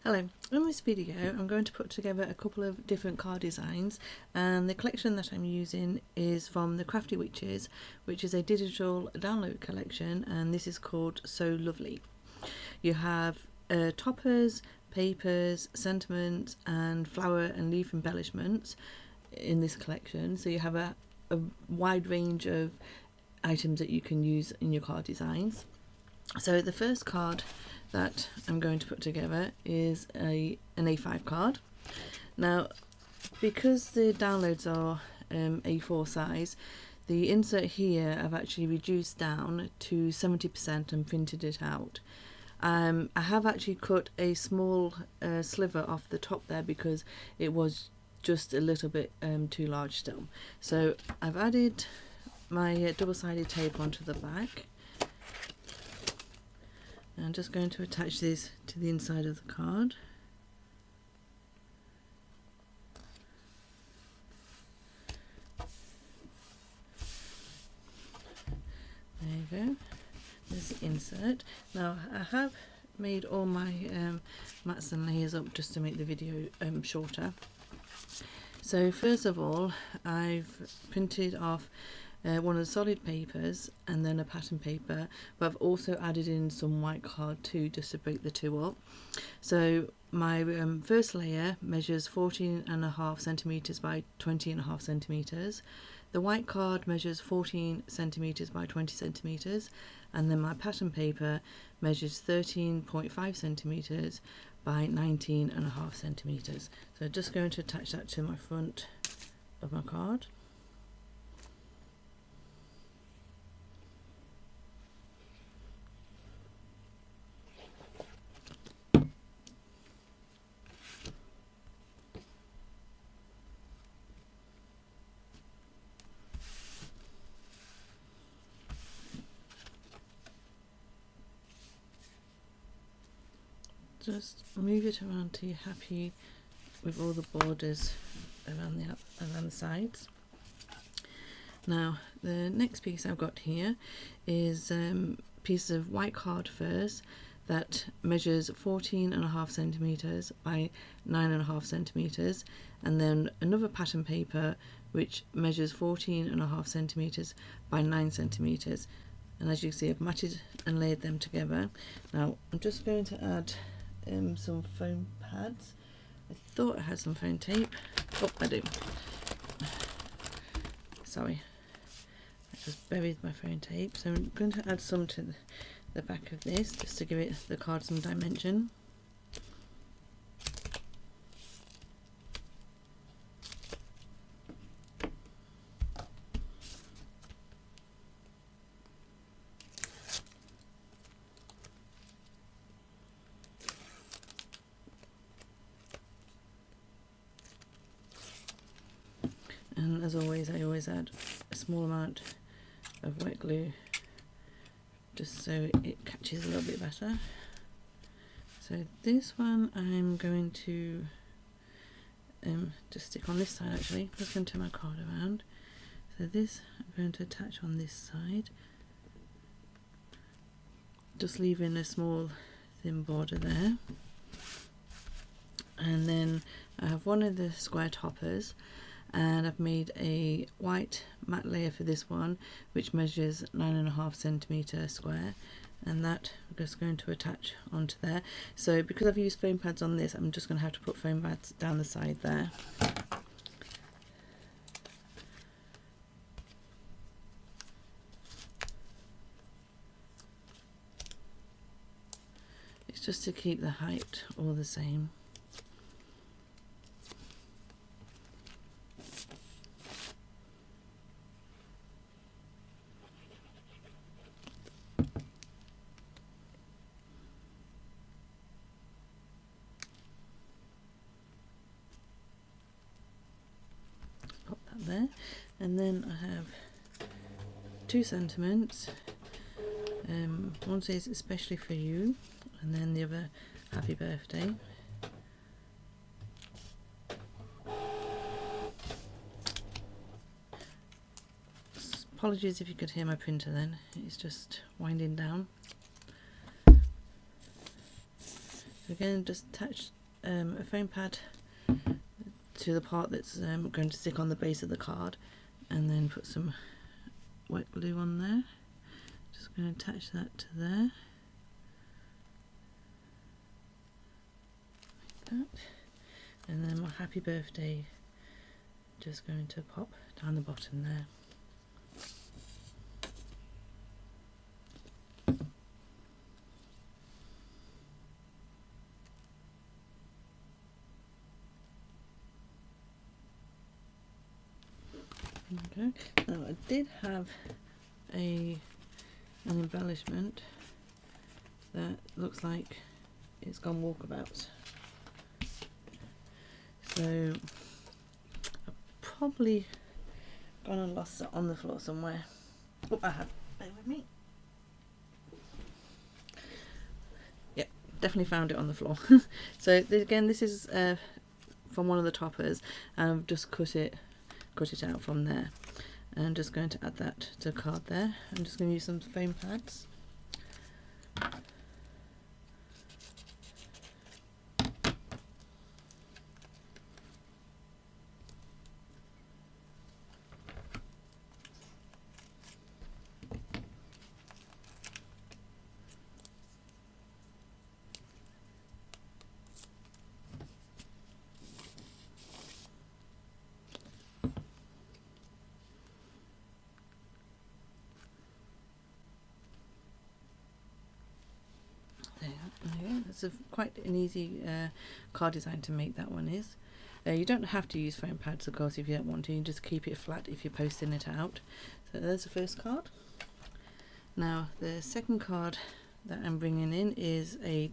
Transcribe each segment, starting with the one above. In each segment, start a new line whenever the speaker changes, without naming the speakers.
Hello, in this video I'm going to put together a couple of different card designs, and the collection that I'm using is from the Crafty Witches, which is a digital download collection, and this is called So Lovely. You have toppers, papers, sentiments and flower and leaf embellishments in this collection, so you have a wide range of items that you can use in your card designs. So the first card that I'm going to put together is an A5 card. Now, because the downloads are A4 size, the insert here I've actually reduced down to 70% and printed it out. I have actually cut a small sliver off the top there because it was just a little bit too large still. So I've added my double-sided tape onto the back. I'm just going to attach this to the inside of the card. There you go. There's the insert. Now I have made all my mats and layers up just to make the video shorter. So first of all, I've printed off one of the solid papers and then a pattern paper, but I've also added in some white card too, just to break the two up. So my first layer measures 14.5 centimeters by 20.5 centimeters. The white card measures 14 centimeters by 20 centimeters, and then my pattern paper measures 13.5 centimeters by 19.5 centimeters. So I'm just going to attach that to my front of my card. Just move it around till you're happy with all the borders around the sides. Now the next piece I've got here is a piece of white card first that measures 14.5 centimeters by 9.5 centimeters, and then another pattern paper which measures 14.5 centimeters by 9 centimeters. And as you can see, I've matted and layered them together. Now I'm just going to add some foam pads. I thought I had some foam tape. Oh, I do. Sorry, I just buried my foam tape. So I'm going to add some to the back of this just to give it the card some dimension. And as always, I always add a small amount of wet glue just so it catches a little bit better. So this one I'm going to just stick on this side actually. I'm just going to turn my card around. So this I'm going to attach on this side, just leaving a small thin border there. And then I have one of the square toppers, and I've made a white matte layer for this one which measures 9.5 centimeter square, and that I'm just going to attach onto there. So because I've used foam pads on this, I'm just going to have to put foam pads down the side there. It's just to keep the height all the same. Pop that there, and then I have two sentiments, One says especially for you, and then the other happy birthday. Apologies if you could hear my printer then, it's just winding down. So again, just attach a foam pad to the part that's going to stick on the base of the card, and then put some wet glue on there. Just going to attach that to there, like that, and then my happy birthday just going to pop down the bottom there. Okay, now I did have an embellishment that looks like it's gone walkabouts. So I've probably gone and lost it on the floor somewhere. Oh, I have. Bear with me. Yeah, definitely found it on the floor. So again, this is from one of the toppers, and I've just cut it out from there. And I'm just going to add that to the card there. I'm just going to use some foam pads. It's quite an easy card design to make, that one is. You don't have to use foam pads, of course, if you don't want to. You just keep it flat if you're posting it out. So there's the first card. Now the second card that I'm bringing in is a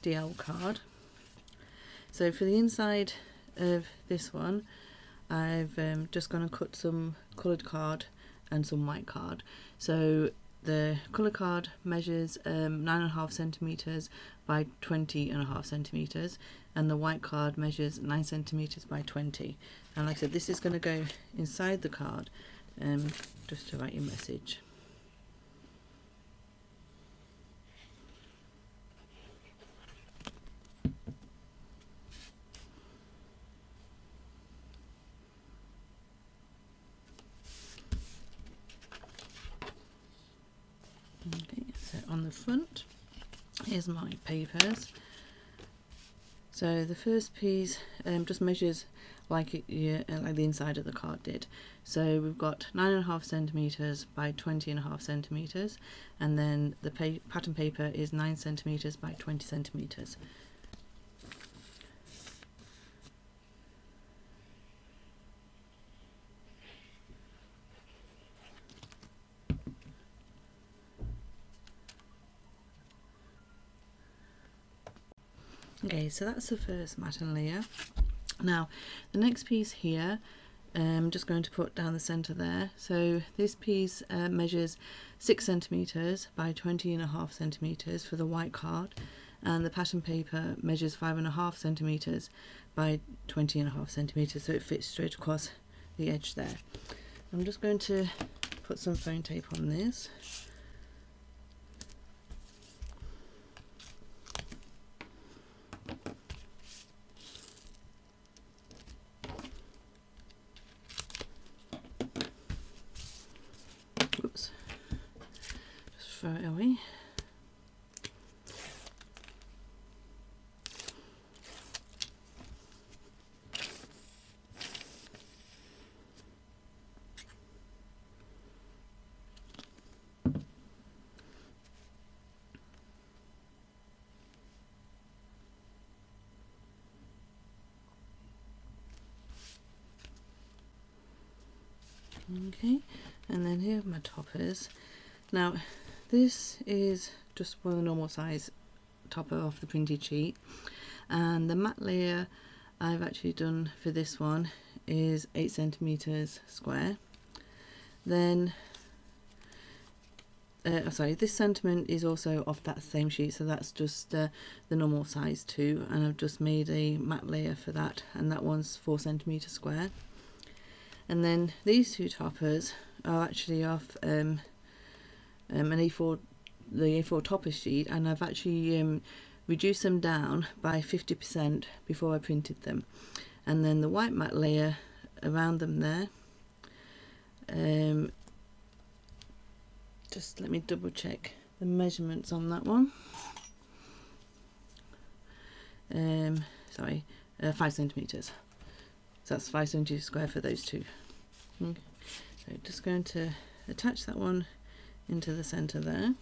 DL card. So for the inside of this one, I've just going to cut some coloured card and some white card. So the colour card measures 9.5 centimetres by 20.5 centimetres, and the white card measures 9 centimetres by 20. And like I said, this is going to go inside the card just to write your message. Okay, so on the front, here's my papers. So the first piece just measures like like the inside of the card did. So we've got 9.5 centimetres by 20.5 centimetres, and then the pattern paper is 9 centimetres by 20 centimetres. Okay, so that's the first matting layer. Now the next piece here, I'm just going to put down the centre there. So this piece measures 6 centimetres by 20.5 centimetres for the white card, and the pattern paper measures 5.5 centimetres by 20.5 centimetres, so it fits straight across the edge there. I'm just going to put some foam tape on this. Oops, just throw it away. Okay, and then here are my toppers. Now this is just one of the normal size topper off the printed sheet, and the matte layer I've actually done for this one is 8 centimetres square. Then sorry, this sentiment is also off that same sheet, so that's just the normal size too, and I've just made a matte layer for that, and that one's 4 centimeters square. And then these two toppers are actually off an A4, the A4 topper sheet, and I've actually reduced them down by 50% before I printed them. And then the white matte layer around them there, just let me double check the measurements on that one. Sorry, 5 centimeters. So that's 5 centimeters square for those two. Okay. So just going to attach that one into the center there.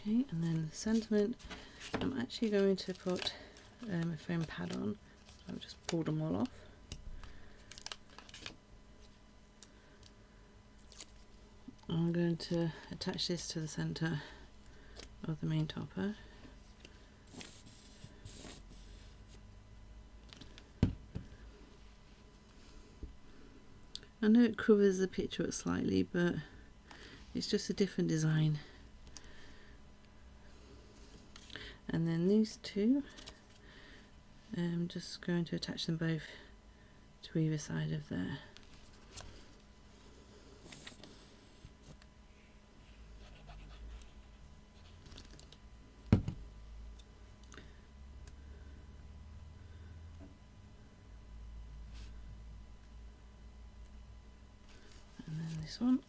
Okay, and then the sentiment, I'm actually going to put a foam pad on. So I've just pulled them all off. I'm going to attach this to the center of the main topper. I know it covers the picture up slightly, but it's just a different design. And then these two, I'm just going to attach them both to either side of there. And then this one.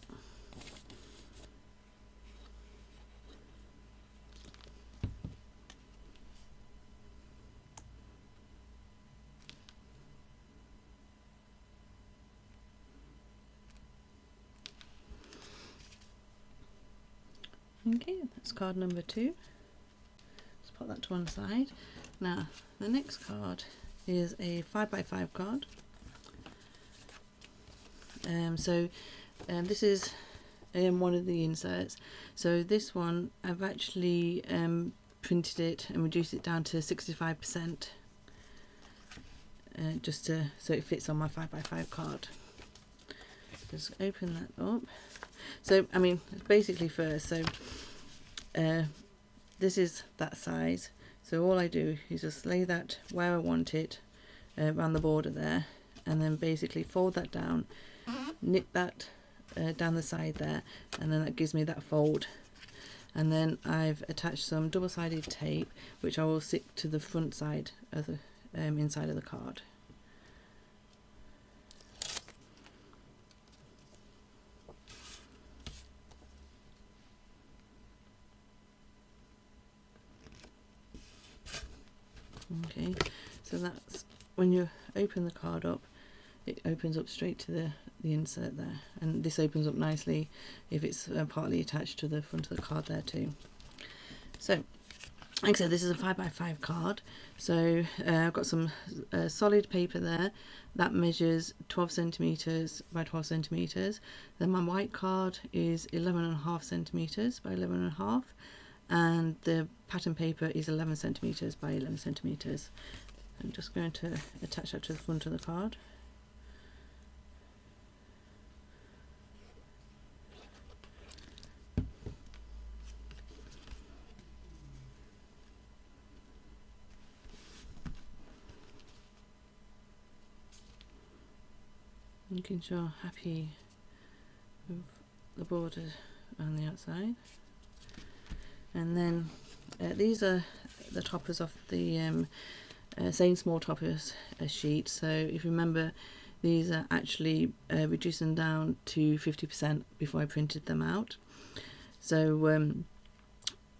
Okay, that's card number 2. Let's put that to one side. Now, the next card is a 5x5 card. This is one of the inserts. So this one, I've actually printed it and reduced it down to 65%, just so it fits on my 5x5 card. Just open that up. So, I mean, basically first, so this is that size. So all I do is just lay that where I want it around the border there, and then basically fold that down, knit that down the side there, and then that gives me that fold. And then I've attached some double-sided tape, which I will stick to the front side of the inside of the card. Okay, so that's when you open the card up, it opens up straight to the insert there, and this opens up nicely if it's partly attached to the front of the card there too. So, like I said, this is a 5x5 card, so I've got some solid paper there that measures 12 centimeters by 12 centimeters. Then my white card is 11.5 centimeters by 11.5, and the pattern paper is 11 centimeters by 11 centimeters. I'm just going to attach that to the front of the card. Making sure happy with the border on the outside. And then these are the toppers of the same small toppers sheet. So if you remember, these are actually reducing down to 50% before I printed them out. So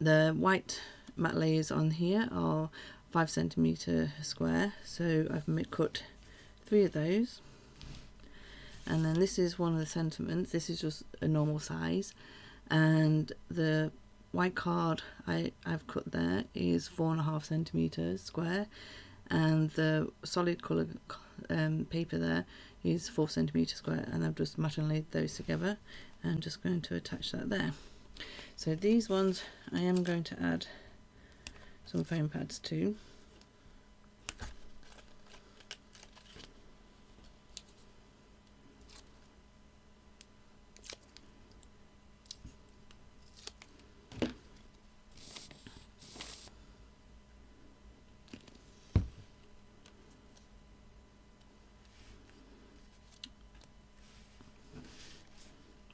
the white matte layers on here are 5 centimeter square. So I've cut 3 of those. And then this is one of the sentiments. This is just a normal size, and the white card I've cut there is 4.5 centimeters square, and the solid colour paper there is 4 centimeters square, and I've just matte and laid those together, I'm just going to attach that there. So these ones I am going to add some foam pads to.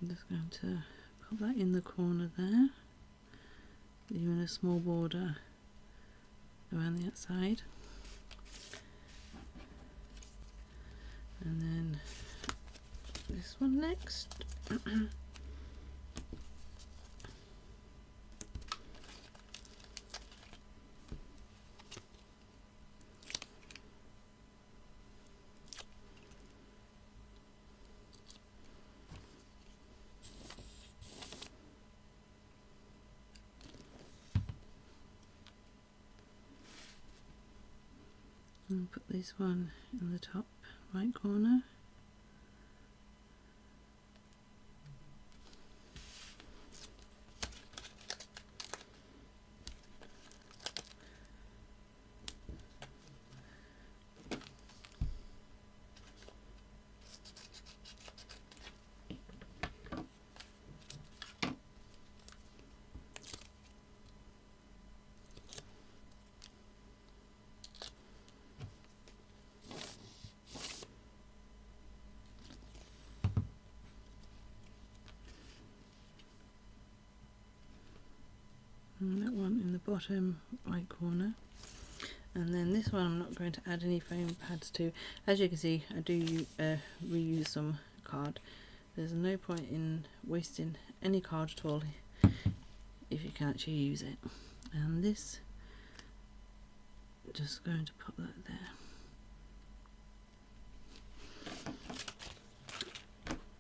I'm just going to put that in the corner there, leaving a small border around the outside, and then this one next. And put this one in the top right corner. And that one in the bottom right corner, and then this one I'm not going to add any foam pads to. As you can see, I do reuse some card. There's no point in wasting any card at all if you can actually use it. And this, just going to put that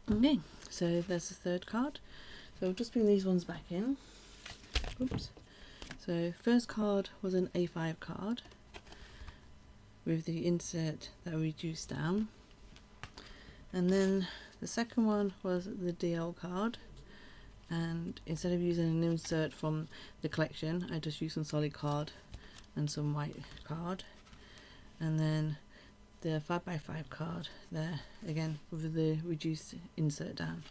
there. Okay, so there's the third card. So I'll just bring these ones back in. Oops. So first card was an A5 card with the insert that I reduced down, and then the second one was the DL card, and instead of using an insert from the collection, I just used some solid card and some white card, and then the 5x5 card there again with the reduced insert down.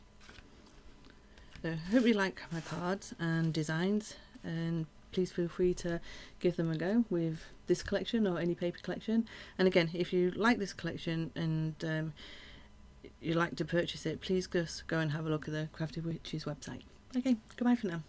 So I hope you like my cards and designs, and please feel free to give them a go with this collection or any paper collection. And again, if you like this collection and you like to purchase it, please just go and have a look at the Crafty Witches website. Okay, goodbye for now.